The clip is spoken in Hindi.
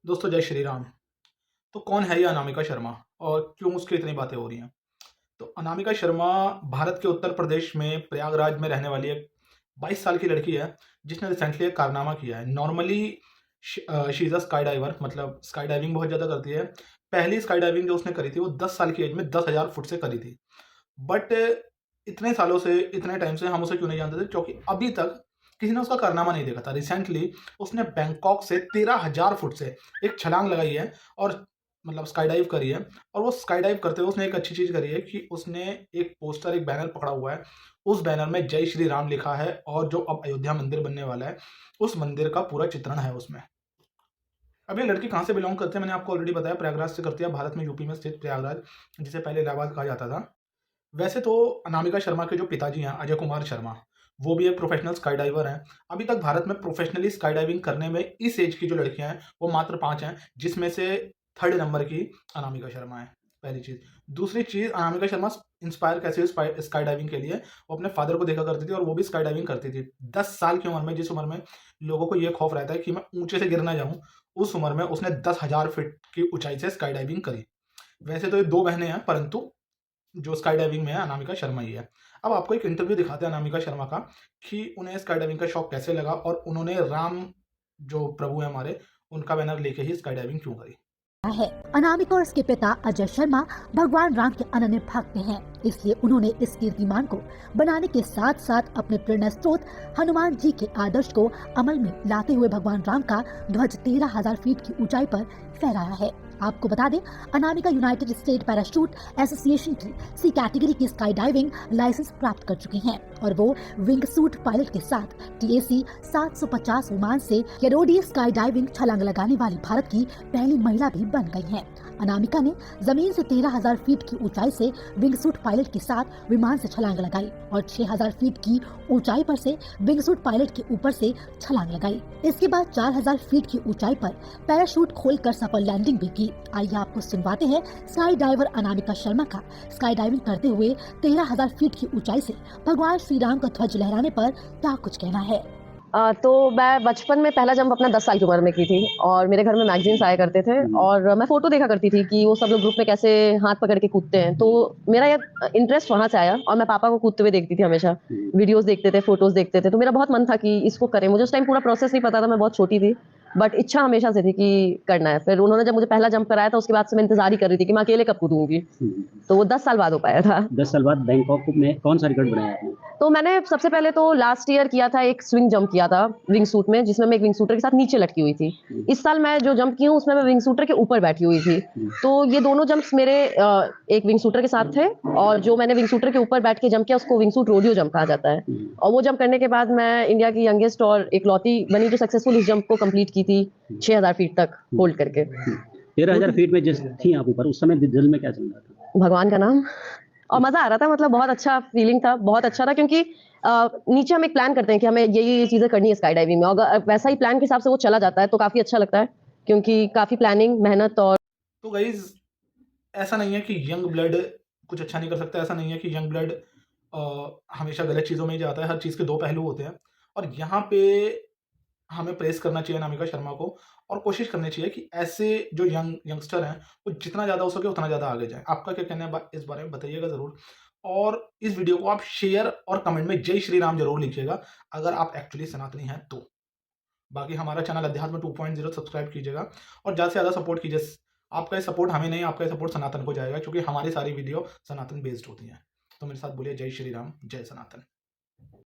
दोस्तों जय श्री राम। तो कौन है ये अनामिका शर्मा और क्यों उसकी इतनी बातें हो रही हैं? तो अनामिका शर्मा भारत के उत्तर प्रदेश में प्रयागराज में रहने वाली एक 22 साल की लड़की है जिसने रिसेंटली एक कारनामा किया है। Normally she is a skydiver, मतलब स्काई डाइविंग बहुत ज़्यादा करती है। पहली स्काई डाइविंग जो उसने करी थी वो 10 साल की एज में 10,000 फुट से करी थी। बट इतने सालों से, इतने टाइम से हम उसे क्यों नहीं जानते थे? क्योंकि अभी तक किसी ने उसका कारनामा नहीं देखा था। रिसेंटली उसने बैंकॉक से 13,000 फुट से एक छलांग लगाई है और मतलब स्काई डाइव करी है। और वो स्काई डाइव करते हुए उसने एक अच्छी चीज़ करी है कि उसने एक पोस्टर, एक बैनर पकड़ा हुआ है। उस बैनर में जय श्री राम लिखा है और जो अब अयोध्या मंदिर बनने वाला है, उस मंदिर का पूरा चित्रण है उसमें। अब ये लड़की कहाँ से बिलॉन्ग करती है मैंने आपको ऑलरेडी बताया, प्रयागराज से करती है, भारत में यूपी में स्थित प्रयागराज, जिसे पहले इलाहाबाद कहा जाता था। वैसे तो अनामिका शर्मा के जो पिताजी हैं अजय कुमार शर्मा, वो भी एक प्रोफेशनल स्काई डाइवर हैं। अभी तक भारत में प्रोफेशनली स्काई डाइविंग करने में इस एज की जो लड़कियां हैं वो मात्र 5 हैं, जिसमें से थर्ड नंबर की अनामिका शर्मा है। पहली चीज़। दूसरी चीज़, अनामिका शर्मा इंस्पायर कैसे हुई स्काई डाइविंग के लिए? वो अपने फादर को देखा करती थी और वो भी स्काई डाइविंग करती थी। 10 साल की उम्र में, जिस उम्र में लोगों को ये खौफ रहता है कि मैं ऊँचे से गिर ना जाऊँ, उस उम्र में उसने 10,000 फीट की ऊँचाई से स्काई डाइविंग करी। वैसे तो ये 2 बहनें हैं, परंतु जो स्काई डाइविंग में है अनामिका शर्मा ही है। अब आपको एक इंटरव्यू दिखाते हैं अनामिका शर्मा का कि उन्हें स्काई डाइविंग का शौक कैसे लगा और उन्होंने राम जो प्रभु हैं हमारे, उनका बैनर लेके ही स्काई डाइविंग क्यों करी। है। अनामिका और उसके पिता अजय शर्मा भगवान राम के अनन्य भक्त हैं, इसलिए उन्होंने इस कीर्तिमान को बनाने के साथ साथ अपने प्रेरणा स्रोत हनुमान जी के आदर्श को अमल में लाते हुए भगवान राम का ध्वज 13,000 फीट की ऊंचाई पर फहराया है। आपको बता दें, Anamika United state parachute association की सी कैटेगरी की स्काई डाइविंग लाइसेंस प्राप्त कर चुकी हैं और वो विंग सूट पायलट के साथ TAC 750 विमान से कैरोडी स्काई डाइविंग छलांग लगाने वाली भारत की पहली महिला भी बन गई हैं। अनामिका ने जमीन से 13,000 फीट की ऊंचाई से विंग सूट पायलट के साथ विमान से छलांग लगाई और 6,000 फीट की ऊंचाई पर से विंग सूट पायलट के ऊपर से छलांग लगाई। इसके बाद 4,000 फीट की ऊंचाई पर पैराशूट खोलकर सफल लैंडिंग भी की। आइए आपको सुनवाते हैं स्काई डाइवर अनामिका शर्मा का स्काई डाइविंग करते हुए 13,000 फीट की ऊंचाई से भगवान श्री राम का ध्वज लहराने पर क्या कुछ कहना है। तो मैं बचपन में पहला जंप अपना 10 साल की उम्र में की थी और मेरे घर में मैगजीन्स आया करते थे और मैं फोटो देखा करती थी कि वो सब लोग ग्रुप में कैसे हाथ पकड़ के कूदते हैं। तो मेरा ये इंटरेस्ट वहां से आया और मैं पापा को कूदते हुए देखती थी हमेशा। वीडियोस देखते थे, फोटोज देखते थे, तो मेरा बहुत मन था कि इसको करें। मुझे उस टाइम पूरा प्रोसेस नहीं पता था, मैं बहुत छोटी थी, बट इच्छा हमेशा से थी कि करना है। फिर उन्होंने जब मुझे पहला जंप कराया था, उसके बाद से मैं इंतजार ही कर रही थी कि मैं अकेले कब कूदूंगी। तो वो 10 साल बाद हो पाया था। 10 साल बाद बैंकॉक में कौन सा रिकॉर्ड बनाया आपने? तो मैंने सबसे पहले तो लास्ट ईयर किया था, एक स्विंग जंप किया था विंग सूट में, जिसमें मैं एक विंग सूटर के साथ नीचे लटकी हुई थी। इस साल मैं जो जंप की हूँ उसमें मैं विंग सूटर के ऊपर बैठी हुई थी। तो ये दोनों जंप्स मेरे एक विंग सूटर के साथ थे और जो मैंने विंग सूटर के ऊपर बैठ के जंप किया उसको विंग सूट रोडियो जंप कहा जाता है। और वो जंप करने के बाद मैं इंडिया की यंगेस्ट और इकलौती बनी जो सक्सेसफुल इस जंप को कंप्लीट की थी 6,000 फीट तक होल्ड करके। 13,000 फीट में जिस थी आप ऊपर, उस समय दिल में क्या चल रहा था? भगवान का नाम और मजा आ रहा था, मतलब बहुत अच्छा फीलिंग था, बहुत अच्छा था। क्योंकि नीचे हम एक प्लान करते हैं कि हमें ये चीजें करनी है स्काई डाइविंग में, अगर वैसा ही प्लान के हिसाब से वो चला जाता है तो काफी अच्छा लगता है, क्योंकि काफी प्लानिंग, मेहनत और तो गाइज, ऐसा नहीं है कि यंग ब्लड कुछ अच्छा नहीं कर सकता, ऐसा नहीं है कि यंग ब्लड हमेशा गलत चीज़ों में ही जाता है। हर चीज़ के 2 पहलू होते हैं और यहाँ पे हमें प्रेज़ करना चाहिए अनामिका शर्मा को और कोशिश करनी चाहिए कि ऐसे जो यंगस्टर हैं, वो जितना ज़्यादा हो सके उतना ज़्यादा आगे जाएँ। आपका क्या कहना है इस बारे में बताइएगा ज़रूर और इस वीडियो को आप शेयर और कमेंट में जय श्री राम ज़रूर लिखिएगा, अगर आप एक्चुअली सनातनी हैं तो। बाकी हमारा चैनल अध्यात्म 2.0 सब्सक्राइब कीजिएगा और ज़्यादा से ज़्यादा सपोर्ट कीजिए। आपका ये सपोर्ट हमें नहीं, आपका ये सपोर्ट सनातन को जाएगा, क्योंकि हमारी सारी वीडियो सनातन बेस्ड होती हैं। तो मेरे साथ बोलिए जय श्री राम, जय सनातन।